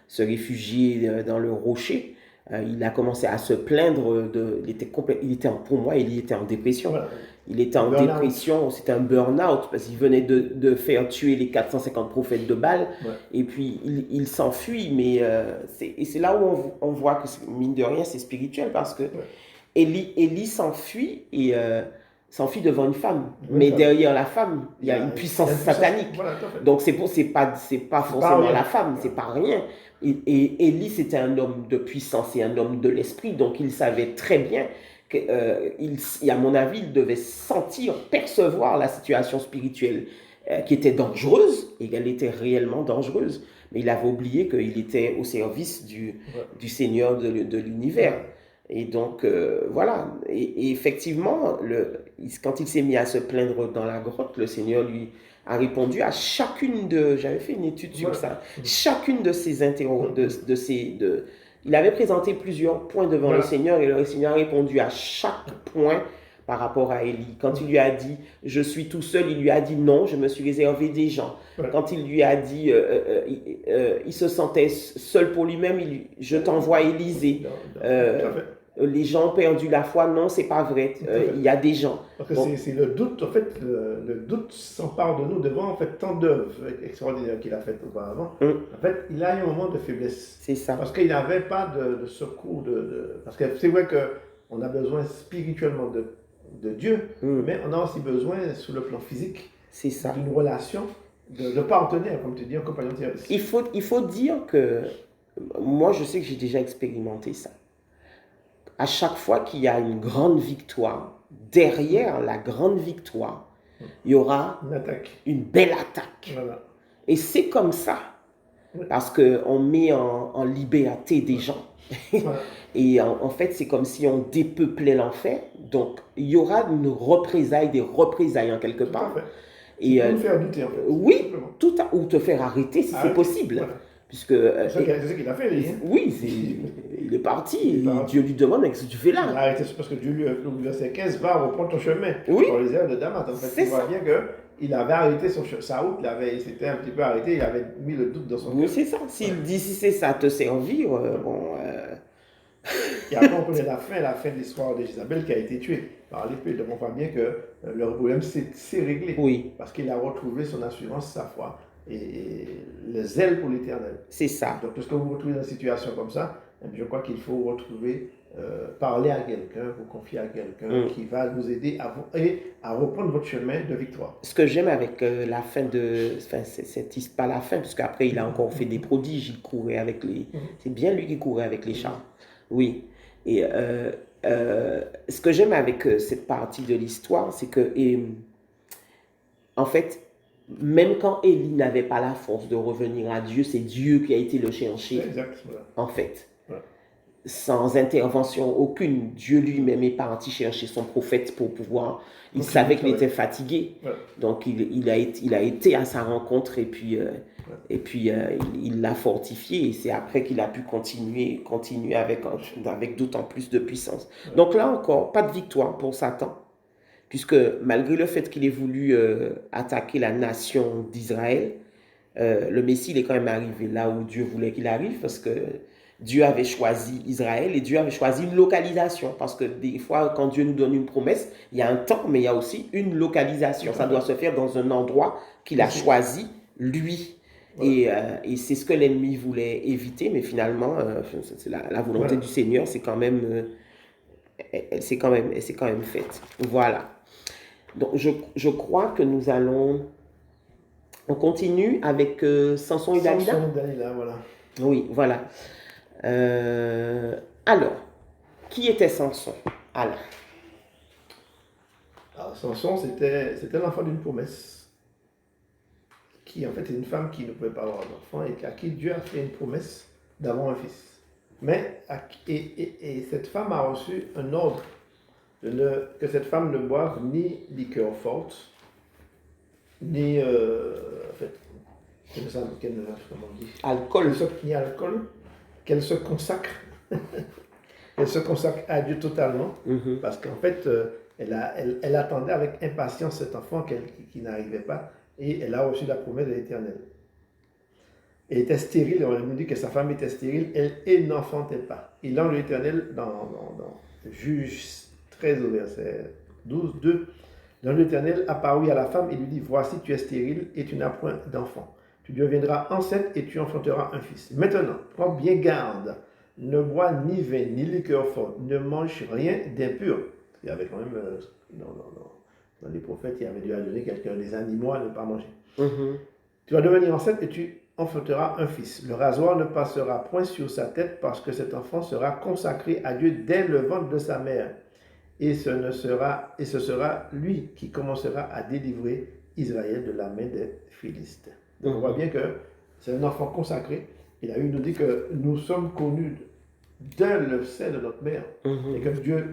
se réfugier dans le rocher, il a commencé à se plaindre pour moi, Élie était en dépression. Voilà. Il était en dépression, c'était un burn-out, parce qu'il venait de faire tuer les 450 prophètes de Baal, et puis il s'enfuit, mais c'est là où on voit que, mine de rien, c'est spirituel, parce que Élie s'enfuit, et s'enfuit devant une femme, mais derrière la femme, il y a une puissance satanique. Voilà, donc c'est pas forcément la femme, c'est pas rien. Et Élie, c'était un homme de puissance et un homme de l'esprit, donc il savait très bien à mon avis, il devait percevoir la situation spirituelle qui était dangereuse, et elle était réellement dangereuse, mais il avait oublié qu'il était au service du Seigneur de l'univers. Et donc, voilà. Et effectivement, quand il s'est mis à se plaindre dans la grotte, le Seigneur lui a répondu à chacune j'avais fait une étude sur ça, chacune de ces il avait présenté plusieurs points devant le Seigneur, et le Seigneur a répondu à chaque point par rapport à Élie. Quand il lui a dit « je suis tout seul », il lui a dit « non, je me suis réservé des gens ». Quand il lui a dit il se sentait seul pour lui-même, « je t'envoie Élisée ». les gens ont perdu la foi. Non, c'est pas vrai. Il y a des gens. Parce que Bon, c'est le doute, en fait, le doute s'empare de nous devant en fait tant d'œuvres extraordinaires qu'il a faites auparavant. En fait, il a eu un moment de faiblesse. c'est ça. Parce qu'il n'avait pas de secours. Parce que c'est vrai qu'on a besoin spirituellement de Dieu, mais on a aussi besoin, sur le plan physique, C'est ça. d'une relation, de partenaire, comme tu dis, un compagnon de service. Il faut dire que moi, je sais que j'ai déjà expérimenté ça. À chaque fois qu'il y a une grande victoire, derrière la grande victoire, il y aura Une attaque. une belle attaque. Voilà. Et c'est comme ça, parce qu'on met en liberté des gens. Voilà. Et en fait, c'est comme si on dépeuplait l'enfer. Donc, il y aura une représailles, des représailles en quelque Tout à part. fait. Et Pour nous faire douter, en fait. oui, Simplement. ou te faire arrêter si c'est possible. Voilà. Puisque, C'est ce qu'il a fait, lui. Hein. oui, il est parti. Il est Et parti. Dieu lui demande, qu'est-ce que tu fais Il a là? arrêté parce que Dieu lui a au verset 15, va reprendre ton chemin Oui. dans les airs de Damas. En fait, C'est tu vois ça. bien qu'il avait arrêté sa route, il s'était un petit peu arrêté, il avait mis le doute dans son Oui, cœur. c'est ça. S'il dit si c'est ça te servir, bon. Et après, on connaît la fin de l'histoire de Jézabel qui a été tuée par l'épée. Donc, on voit bien que le problème s'est réglé. Oui, Parce qu'il a retrouvé son assurance, sa foi et le zèle pour l'éternel. c'est ça. Donc, lorsque vous vous retrouvez dans une situation comme ça, je crois qu'il faut retrouver, parler à quelqu'un, vous confier à quelqu'un qui va vous aider à reprendre votre chemin de victoire. Ce que j'aime avec la fin de. Enfin, c'est pas la fin, parce qu'après, il a encore fait des prodiges. Il courait avec les. C'est bien lui qui courait avec les chars. Oui. Et ce que j'aime avec cette partie de l'histoire, c'est que, en fait, même quand Élie n'avait pas la force de revenir à Dieu, c'est Dieu qui a été le chercher, Exact. Voilà. en fait. Voilà. Sans intervention aucune, Dieu lui-même est parti chercher son prophète pour pouvoir. Il savait qu'il était fatigué, donc il a été à sa rencontre et puis il l'a fortifié et c'est après qu'il a pu continuer avec d'autant plus de puissance. Donc là encore, pas de victoire pour Satan, puisque malgré le fait qu'il ait voulu attaquer la nation d'Israël, le Messie il est quand même arrivé là où Dieu voulait qu'il arrive, parce que Dieu avait choisi Israël et Dieu avait choisi une localisation. Parce que des fois, quand Dieu nous donne une promesse, il y a un temps, mais il y a aussi une localisation. Ça doit se faire dans un endroit qu'il a choisi, lui. Voilà. Et c'est ce que l'ennemi voulait éviter, mais finalement, c'est la volonté du Seigneur, c'est quand même, elle s'est quand même faite. Voilà. Donc, je crois que nous allons... On continue avec Samson et Dalila. Samson et Dalila, voilà. Oui, voilà. Alors, qui était Samson? Alors, Samson, c'était l'enfant d'une promesse. Qui, en fait, est une femme qui ne pouvait pas avoir d'enfant et à qui Dieu a fait une promesse d'avoir un fils. Mais, et cette femme a reçu un ordre que cette femme ne boive ni liqueur forte, ni, en fait, comment on dit, alcool. Ni alcool, qu'elle se consacre. Elle se consacre à Dieu totalement, parce qu'en fait, elle attendait avec impatience cet enfant qui n'arrivait pas, et elle a reçu la promesse de l'Éternel. Elle était stérile, on nous dit que sa femme était stérile, elle n'enfantait pas. Et l'ange de l'Éternel, dans Juge 13 au verset 12, 2, l'ange de l'Éternel apparut à la femme et lui dit, voici tu es stérile et tu n'as point d'enfant. Tu deviendras enceinte et tu enfanteras un fils. Maintenant, prends bien garde. Ne bois ni vin, ni liqueur forte, ne mange rien d'impur. Il y avait quand même, dans les prophètes, il y avait dû donner des animaux à ne pas manger. Tu vas devenir enceinte et tu enfanteras un fils. Le rasoir ne passera point sur sa tête parce que cet enfant sera consacré à Dieu dès le ventre de sa mère. Et ce sera lui qui commencera à délivrer Israël de la main des Philistins. Donc on voit bien que c'est un enfant consacré. Il a eu nous dit que nous sommes connus dans le sein de notre mère. Et que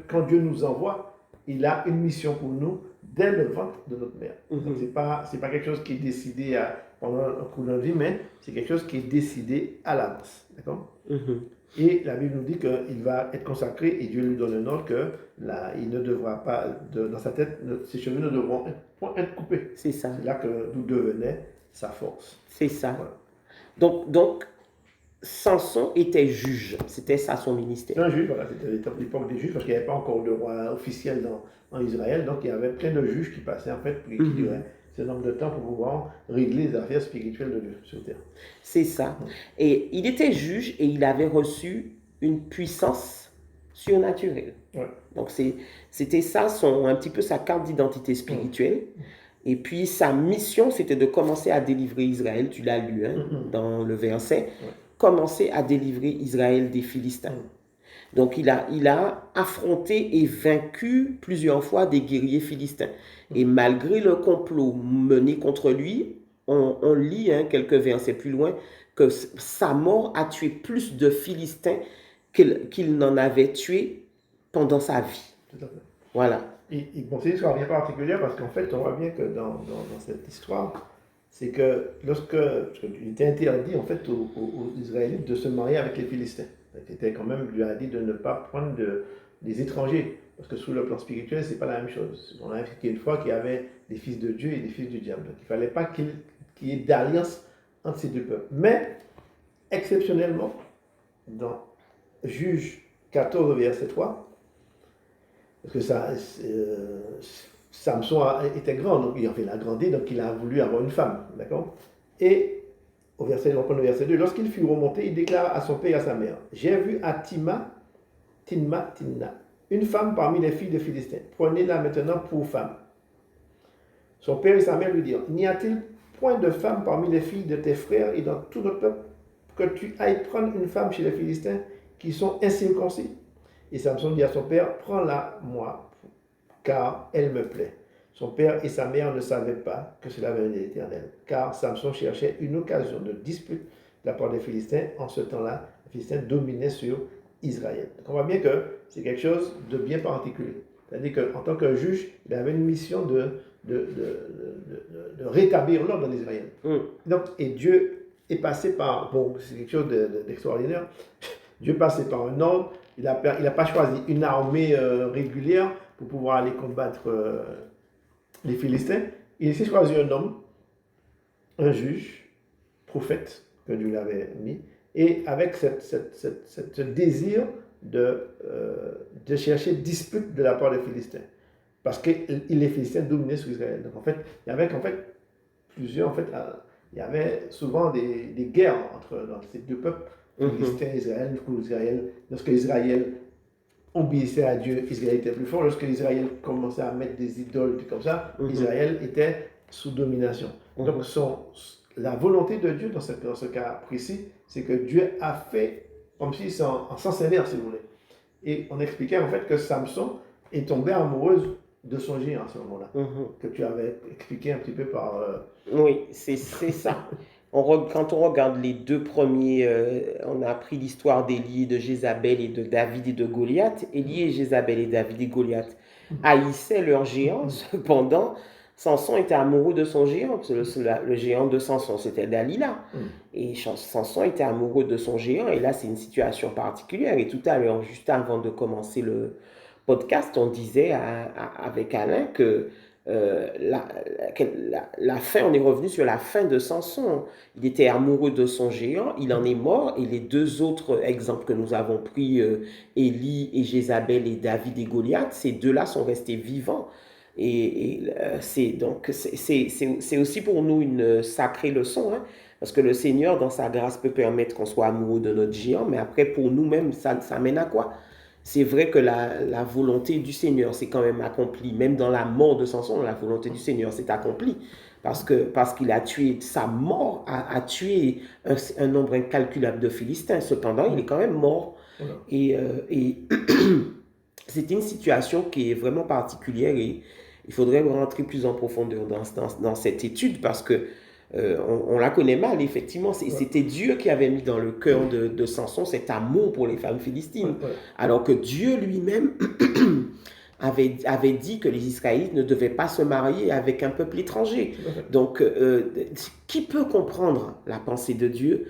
quand Dieu nous envoie, il a une mission pour nous dès le ventre de notre mère. Donc c'est pas quelque chose qui est décidé pendant un coup de vie, mais c'est quelque chose qui est décidé à l'avance. D'accord? Et la Bible nous dit qu'il va être consacré et Dieu lui donne un ordre il ne devra pas, dans sa tête, ses cheveux ne devront point être coupés. C'est ça. C'est là que d'où devenait sa force. C'est ça. Voilà. Donc Samson était juge. C'était ça son ministère. Un juge, voilà, c'était l'époque des juges, parce qu'il n'y avait pas encore de roi officiel en Israël, donc il y avait plein de juges qui passaient, en fait, qui duraient ce nombre de temps pour pouvoir régler les affaires spirituelles de Dieu sur terre. C'est ça. Et il était juge et il avait reçu une puissance surnaturelle. Ouais. Donc c'était ça, un petit peu sa carte d'identité spirituelle. Et puis sa mission, c'était de commencer à délivrer Israël. Tu l'as lu dans le verset. Commencer à délivrer Israël des Philistins. Donc il a affronté et vaincu plusieurs fois des guerriers philistins. Et malgré le complot mené contre lui, on lit quelques versets plus loin que sa mort a tué plus de Philistins qu'il n'en avait tué pendant sa vie. Tout à fait. Voilà. Bon, c'est une histoire bien particulière parce qu'en fait, on voit bien que dans cette histoire, c'est que il était interdit en fait aux Israélites de se marier avec les Philistins. C'était quand même, lui a dit de ne pas prendre des étrangers, parce que sous le plan spirituel, c'est pas la même chose. On a expliqué une fois qu'il y avait des fils de Dieu et des fils du diable. Donc il ne fallait pas qu'il y ait d'alliance entre ces deux peuples. Mais, exceptionnellement, dans Juge 14, verset 3, parce que Samson était grand, donc il a grandi, donc il a voulu avoir une femme, d'accord? Et on reprend le verset 2, lorsqu'il fut remonté, il déclara à son père et à sa mère, j'ai vu à Timna, une femme parmi les filles de Philistins, prenez-la maintenant pour femme. Son père et sa mère lui dirent, n'y a-t-il point de femme parmi les filles de tes frères et dans tout notre peuple, que tu ailles prendre une femme chez les Philistins qui sont incirconcis? Et Samson dit à son père, prends-la moi, car elle me plaît. Son père et sa mère ne savaient pas que cela venait de l'Éternel, car Samson cherchait une occasion de dispute de la part des Philistins. En ce temps-là, les Philistins dominaient sur Israël. Donc on voit bien que c'est quelque chose de bien particulier. C'est-à-dire qu'en tant que juge, il avait une mission de rétablir l'ordre en Israël. Donc, et Dieu est passé par, bon, c'est quelque chose d'extraordinaire, Dieu est passé par un ordre, il n'a pas choisi une armée régulière pour pouvoir aller combattre les Philistins. Il s'est choisi un homme, un juge, prophète, que Dieu l'avait mis, et avec ce désir de chercher dispute de la part des Philistins. Parce que les Philistins dominaient sur Israël. Donc en fait, il y avait plusieurs, il y avait souvent des guerres entre ces deux peuples, Philistins et Israël. Du coup, lorsque Israël obéissait à Dieu, Israël était plus fort. Lorsque Israël commençait à mettre des idoles comme ça, Israël était sous domination. Donc la volonté de Dieu dans ce cas précis, c'est que Dieu a fait comme si en sens inverse, si vous voulez. Et on expliquait en fait que Samson est tombé amoureuse de son géant à ce moment-là, que tu avais expliqué un petit peu par... Oui, c'est ça. Quand on regarde les deux premiers, on a appris l'histoire d'Élie et de Jézabel et de David et de Goliath. Élie et Jézabel et David et Goliath haïssaient leur géant. Cependant, Samson était amoureux de son géant. Parce que le géant de Samson, c'était Dalila. Et Samson était amoureux de son géant. Et là, c'est une situation particulière. Et tout à l'heure, juste avant de commencer le podcast, on disait avec Alain que la fin, on est revenu sur la fin de Samson. Il était amoureux de son géant, il en est mort, et les deux autres exemples que nous avons pris, Élie et Jézabel et David et Goliath, ces deux-là sont restés vivants. Et c'est aussi pour nous une sacrée leçon, parce que le Seigneur, dans sa grâce, peut permettre qu'on soit amoureux de notre géant, mais après, pour nous-mêmes, ça mène à quoi? C'est vrai que la volonté du Seigneur s'est quand même accomplie. Même dans la mort de Samson, la volonté du Seigneur s'est accomplie. Parce qu'il a tué, sa mort a tué un nombre incalculable de Philistins. Cependant, il est quand même mort. Et c'est une situation qui est vraiment particulière et il faudrait rentrer plus en profondeur dans cette étude parce que on la connaît mal, effectivement. C'était Dieu qui avait mis dans le cœur de Samson cet amour pour les femmes philistines. Alors que Dieu lui-même avait dit que les Israélites ne devaient pas se marier avec un peuple étranger. Donc, qui peut comprendre la pensée de Dieu?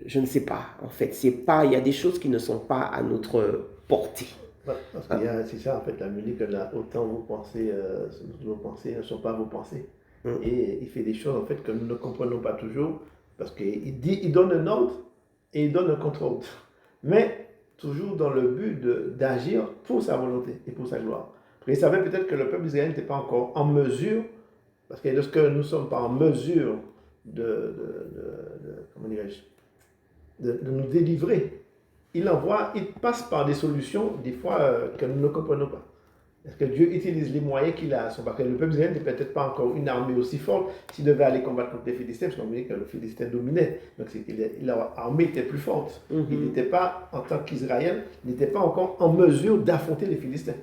Je ne sais pas. En fait, il y a des choses qui ne sont pas à notre portée. Parce qu'il y a, c'est ça, en fait, la musique, autant vos pensées ne sont pas vos pensées. Et il fait des choses en fait que nous ne comprenons pas toujours parce qu'il donne un ordre et il donne un contre-ordre. Mais toujours dans le but d'agir pour sa volonté et pour sa gloire. Il savait peut-être que le peuple israélien n'était pas encore en mesure, parce que lorsque nous ne sommes pas en mesure comment dirais-je, de nous délivrer, il passe par des solutions, des fois, que nous ne comprenons pas. Est-ce que Dieu utilise les moyens qu'il a à son parce que le peuple israélien n'est peut-être pas encore une armée aussi forte s'il devait aller combattre contre les Philistins, parce qu'on dit que le Philistin dominait. Donc leur armée était plus forte. Il n'était pas, en tant qu'Israël, il n'était pas encore en mesure d'affronter les Philistins.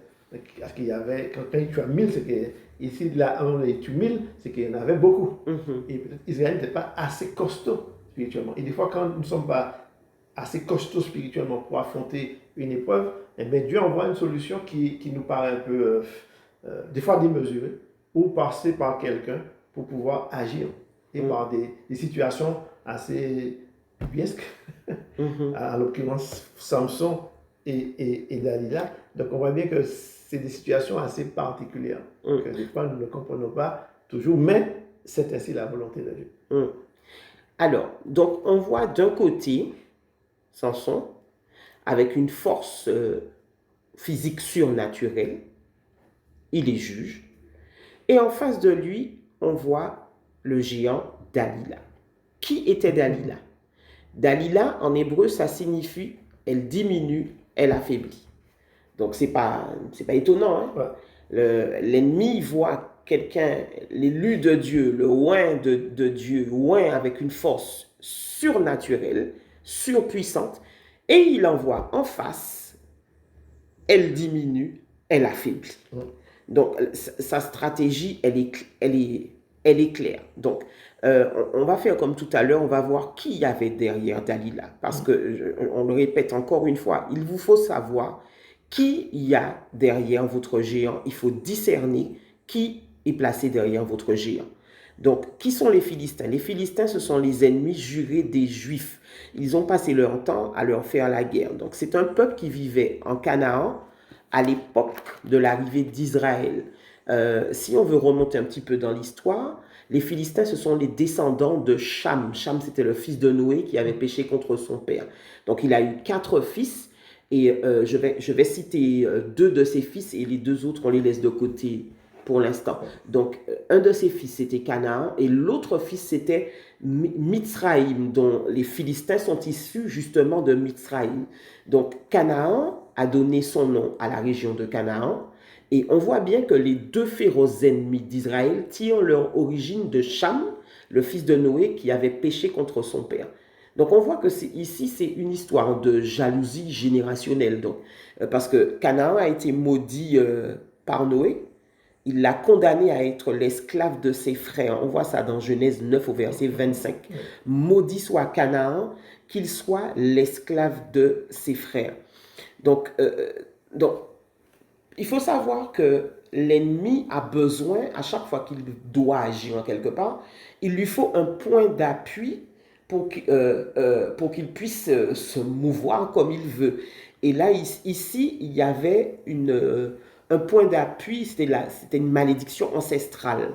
Parce qu'il y avait, quand il tue 1000, c'est que ici, là, on les tue 1000, c'est qu'il y en avait beaucoup. Et peut-être Israël n'était pas assez costaud spirituellement. Et des fois, quand nous ne sommes pas assez costauds spirituellement pour affronter une épreuve, eh bien, Dieu envoie une solution qui nous paraît un peu, des fois démesurée, ou passer par quelqu'un pour pouvoir agir, et par des situations assez biesques, en l'occurrence Samson et Dalila. Donc on voit bien que c'est des situations assez particulières, que des fois nous ne comprenons pas toujours, mais c'est ainsi la volonté de Dieu. Alors, donc on voit d'un côté Samson, avec une force physique surnaturelle, il est juge. Et en face de lui, on voit le géant Dalila. Qui était Dalila? Dalila, en hébreu, ça signifie elle diminue, elle affaiblit. Donc, c'est pas étonnant. Hein? Ouais. L'ennemi voit quelqu'un, l'élu de Dieu, le oint de Dieu, oint avec une force surnaturelle, surpuissante, et il envoie en face, elle diminue, elle affaiblit. Donc, sa stratégie, elle est claire. Donc, on va faire comme tout à l'heure, on va voir qui y avait derrière Dalila. Parce que, on le répète encore une fois, il vous faut savoir qui y a derrière votre géant. Il faut discerner qui est placé derrière votre géant. Donc, qui sont les Philistins? Les Philistins, ce sont les ennemis jurés des Juifs. Ils ont passé leur temps à leur faire la guerre. Donc, c'est un peuple qui vivait en Canaan à l'époque de l'arrivée d'Israël. Si on veut remonter un petit peu dans l'histoire, les Philistins, ce sont les descendants de Cham. Cham, c'était le fils de Noé qui avait péché contre son père. Donc, il a eu 4 fils. Et je vais citer 2 de ses fils et les 2 autres, on les laisse de côté pour l'instant. Donc, un de ses fils, c'était Canaan, et l'autre fils, c'était Mitzraïm, dont les Philistins sont issus justement de Mitzraïm. Donc, Canaan a donné son nom à la région de Canaan, et on voit bien que les 2 féroces ennemis d'Israël tirent leur origine de Cham, le fils de Noé, qui avait péché contre son père. Donc, on voit que ici, c'est une histoire de jalousie générationnelle. Donc, parce que Canaan a été maudit par Noé. Il l'a condamné à être l'esclave de ses frères. On voit ça dans Genèse 9 au verset 25. Maudit soit Canaan, qu'il soit l'esclave de ses frères. Donc, il faut savoir que l'ennemi a besoin, à chaque fois qu'il doit agir en quelque part, il lui faut un point d'appui pour qu'il puisse se mouvoir comme il veut. Et là, ici, il y avait un point d'appui, c'était une malédiction ancestrale.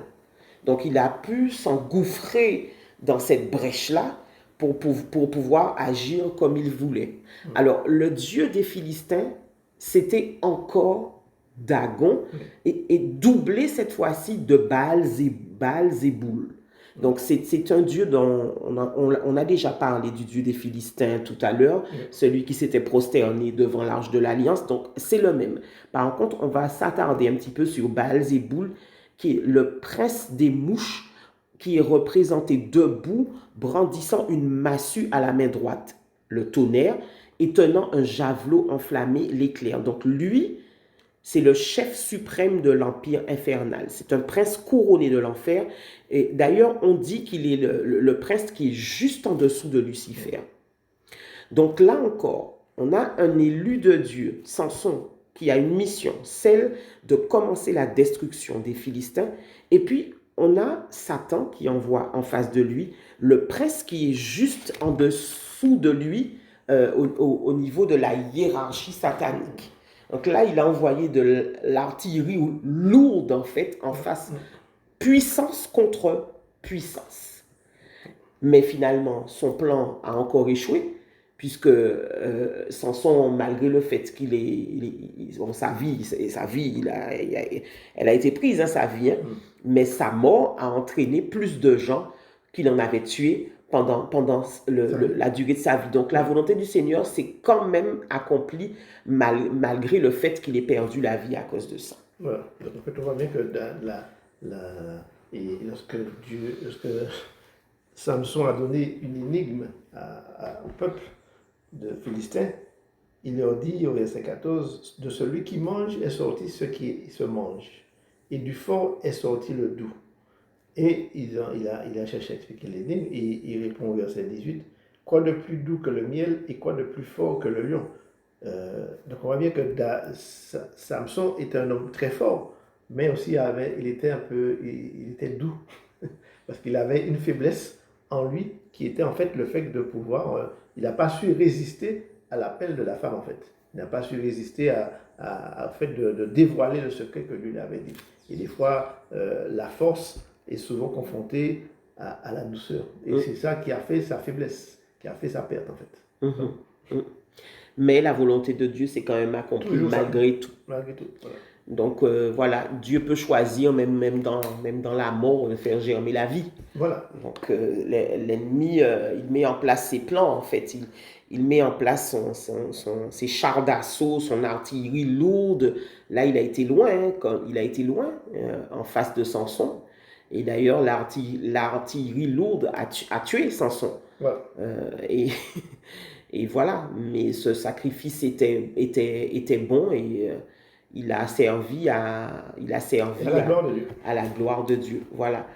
Donc, il a pu s'engouffrer dans cette brèche-là pour pouvoir agir comme il voulait. Alors, le dieu des Philistins, c'était encore Dagon, et doublé cette fois-ci de Baal-Zéboul. Donc, c'est un dieu dont on a déjà parlé du dieu des Philistins tout à l'heure, celui qui s'était prosterné devant l'arche de l'Alliance. Donc, c'est le même. Par contre, on va s'attarder un petit peu sur Baal-Zéboul, qui est le prince des mouches, qui est représenté debout, brandissant une massue à la main droite, le tonnerre, et tenant un javelot enflammé, l'éclair. Donc, lui, c'est le chef suprême de l'empire infernal. C'est un prince couronné de l'enfer. Et d'ailleurs, on dit qu'il est le prince qui est juste en dessous de Lucifer. Donc là encore, on a un élu de Dieu, Samson, qui a une mission, celle de commencer la destruction des Philistins. Et puis, on a Satan qui envoie en face de lui le prince qui est juste en dessous de lui au niveau de la hiérarchie satanique. Donc là, il a envoyé de l'artillerie lourde, en fait, en face. Puissance contre puissance. Mais finalement, son plan a encore échoué, puisque Samson, malgré le fait qu'il bon, sa vie, elle a été prise, hein, sa vie, hein, mais sa mort a entraîné plus de gens qu'il en avait tués pendant la durée de sa vie. Donc la volonté du Seigneur s'est quand même accomplie malgré le fait qu'il ait perdu la vie à cause de ça. Voilà. Donc en fait, on voit bien que et lorsque Samson a donné une énigme au peuple de Philistins, il leur dit au verset 14, de celui qui mange est sorti ce qui se mange, et du fort est sorti le doux. Et il a cherché à expliquer l'énigme, et il répond au verset 18, quoi de plus doux que le miel et quoi de plus fort que le lion. Donc on voit bien que Samson était un homme très fort, mais aussi il était doux, parce qu'il avait une faiblesse en lui qui était en fait le fait de pouvoir, il n'a pas su résister à l'appel de la femme en fait. Il n'a pas su résister au fait de dévoiler le secret que lui avait dit. Et des fois, la force est souvent confrontée à la douceur. Et c'est ça qui a fait sa faiblesse, qui a fait sa perte en fait. Mais la volonté de Dieu s'est quand même accomplie malgré tout. Malgré tout, voilà. Donc voilà, Dieu peut choisir même dans la mort de faire germer la vie. Voilà. Donc l'ennemi, il met en place ses plans en fait. Il met en place ses chars d'assaut, son artillerie lourde. Là, il a été loin, en face de Samson. Et d'ailleurs, l'artillerie lourde a tué Samson. Voilà. Et voilà, mais ce sacrifice était bon et il a servi à la gloire de Dieu. Voilà.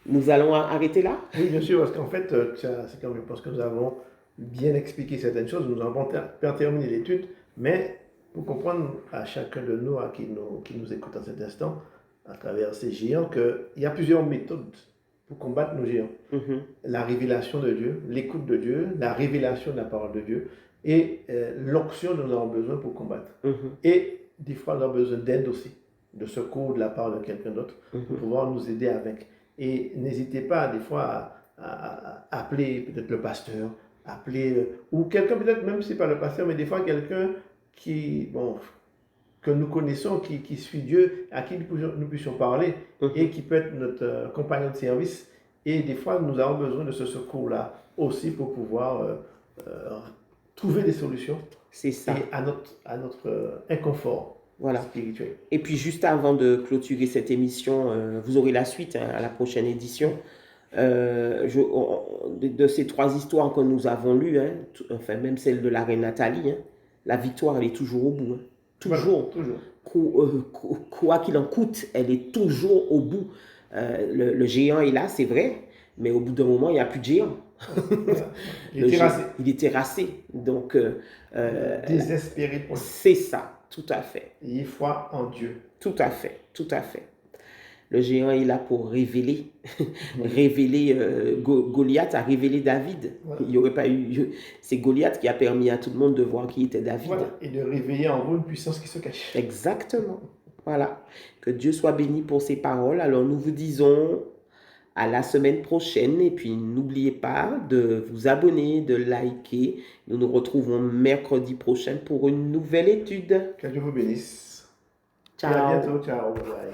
Nous allons arrêter là? Oui, bien sûr, parce qu'en fait, c'est comme je pense que nous avons bien expliqué certaines choses, nous avons terminé l'étude, mais pour comprendre à chacun de nous, qui nous écoute en cet instant, à travers ces géants, qu'il y a plusieurs méthodes pour combattre nos géants. La révélation de Dieu, l'écoute de Dieu, la révélation de la parole de Dieu et l'onction dont nous avons besoin pour combattre. Et des fois, nous avons besoin d'aide aussi, de secours de la part de quelqu'un d'autre pour pouvoir nous aider avec. Et n'hésitez pas des fois à appeler peut-être le pasteur, ou quelqu'un peut-être même si ce n'est pas le pasteur, mais des fois quelqu'un que nous connaissons, qui suit Dieu, à qui nous puissions parler et qui peut être notre compagnon de service. Et des fois, nous avons besoin de ce secours-là aussi pour pouvoir trouver des solutions. C'est ça. Et à notre inconfort spirituel. Et puis, juste avant de clôturer cette émission, vous aurez la suite à la prochaine édition. De ces 3 histoires que nous avons lues, enfin même celle de la reine Nathalie, la victoire, elle est toujours au bout. Toujours. Quoi qu'il en coûte, elle est toujours au bout. Le géant est là, c'est vrai, mais au bout d'un moment, il n'y a plus de géant. Il est terrassé. Donc, désespéré. C'est ça, tout à fait. Ayez foi en Dieu. Tout à fait. Le géant est là pour révéler. Goliath a révélé David. Voilà. Il y aurait pas eu. C'est Goliath qui a permis à tout le monde de voir qui était David. Voilà. Et de réveiller en vous une puissance qui se cache. Exactement. Voilà. Que Dieu soit béni pour ces paroles. Alors nous vous disons à la semaine prochaine. Et puis n'oubliez pas de vous abonner, de liker. Nous nous retrouvons mercredi prochain pour une nouvelle étude. Que Dieu vous bénisse. Ciao. Et à bientôt. Ciao. Bye.